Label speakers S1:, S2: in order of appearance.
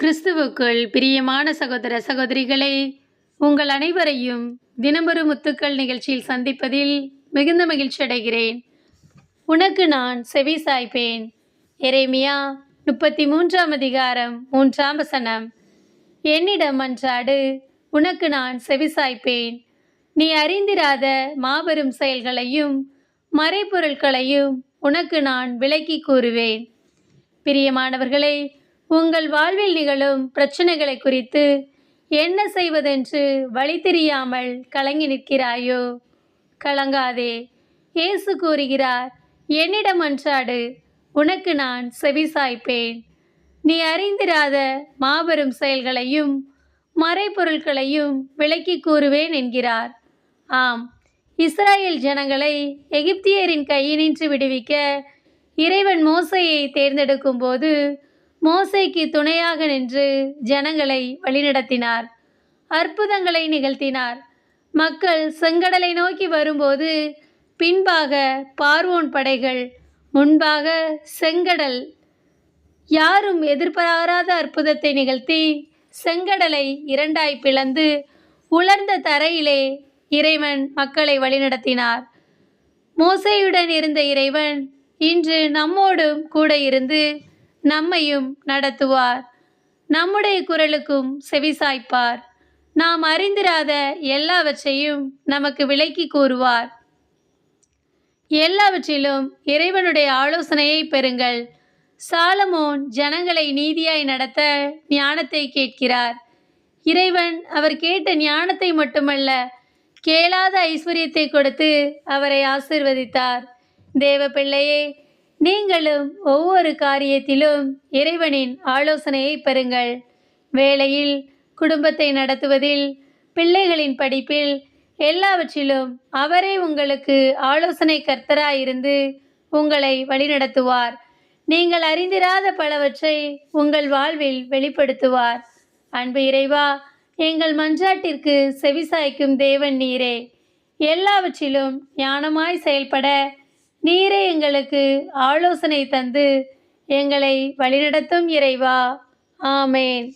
S1: கிறிஸ்துவுக்குள் பிரியமான சகோதர சகோதரிகளே, உங்கள் அனைவரையும் தினமொரு முத்துக்கள் நிகழ்ச்சியில் சந்திப்பதில் மிகுந்த மகிழ்ச்சி அடைகிறேன். உனக்கு நான் செவி சாய்ப்பேன். எரேமியா 33 அதிகாரம் 3 என்னிடம் மன்றாடு, உனக்கு நான் செவி சாய்ப்பேன். நீ அறிந்திராத மாபெரும் செயல்களையும் மறைபொருட்களையும் உனக்கு நான் விளக்கி கூறுவேன். பிரியமானவர்களே, உங்கள் வாழ்வில் நிகழும் பிரச்சனைகளை குறித்து என்ன செய்வதென்று வழி தெரியாமல் கலங்கி நிற்கிறாயோ? கலங்காதே. இயேசு கூறுகிறார், என்னிடம் மன்றாடு, உனக்கு நான் செவி சாய்ப்பேன். நீ அறிந்திராத மாபெரும் செயல்களையும் மறைபொருட்களையும் விளக்கி கூறுவேன் என்கிறார். ஆம், இஸ்ராயேல் ஜனங்களை எகிப்தியரின் கையினின்று விடுவிக்க இறைவன் மோசேயை தேர்ந்தெடுக்கும் போது மோசேக்கு துணையாக நின்று ஜனங்களை வழிநடத்தினார், அற்புதங்களை நிகழ்த்தினார். மக்கள் செங்கடலை நோக்கி வரும்போது பின்பாக பார்வோன் படைகள், முன்பாக செங்கடல், யாரும் எதிர்பாராத அற்புதத்தை நிகழ்த்தி செங்கடலை இரண்டாய் பிளந்து உலர்ந்த தரையிலே இறைவன் மக்களை வழிநடத்தினார். மோசேயுடன் இருந்த இறைவன் இன்று நம்மோடும் கூட இருந்து நம்மையும் நடத்துவார். நம்முடைய குரலுக்கும் செவிசாய்ப்பார். நாம் அறிந்திராத எல்லாவற்றையும் நமக்கு விளக்கி கூறுவார். எல்லாவற்றிலும் இறைவனுடைய ஆலோசனையை பெறுங்கள். சாலமோன் ஜனங்களை நீதியாய் நடத்த ஞானத்தை கேட்கிறார். இறைவன் அவர் கேட்ட ஞானத்தை மட்டுமல்ல, கேளாத ஐஸ்வர்யத்தை கொடுத்து அவரை ஆசீர்வதித்தார். தேவ பிள்ளையே, நீங்களும் ஒவ்வொரு காரியத்திலும் இறைவனின் ஆலோசனையை பெறுங்கள். வேலையில், குடும்பத்தை நடத்துவதில், பிள்ளைகளின் படிப்பில், எல்லாவற்றிலும் அவரே உங்களுக்கு ஆலோசனை கர்த்தராயிருந்து உங்களை வழிநடத்துவார். நீங்கள் அறிந்திராத பலவற்றை உங்கள் வாழ்வில் வெளிப்படுத்துவார். அன்பு இறைவா, எங்கள் மன்றாட்டிற்கு செவிசாய்க்கும் தேவன் நீரே. எல்லாவற்றிலும் ஞானமாய் செயல்பட நீரே எங்களுக்கு ஆலோசனை தந்து எங்களை வழிநடத்தும் இறைவா. ஆமேன்.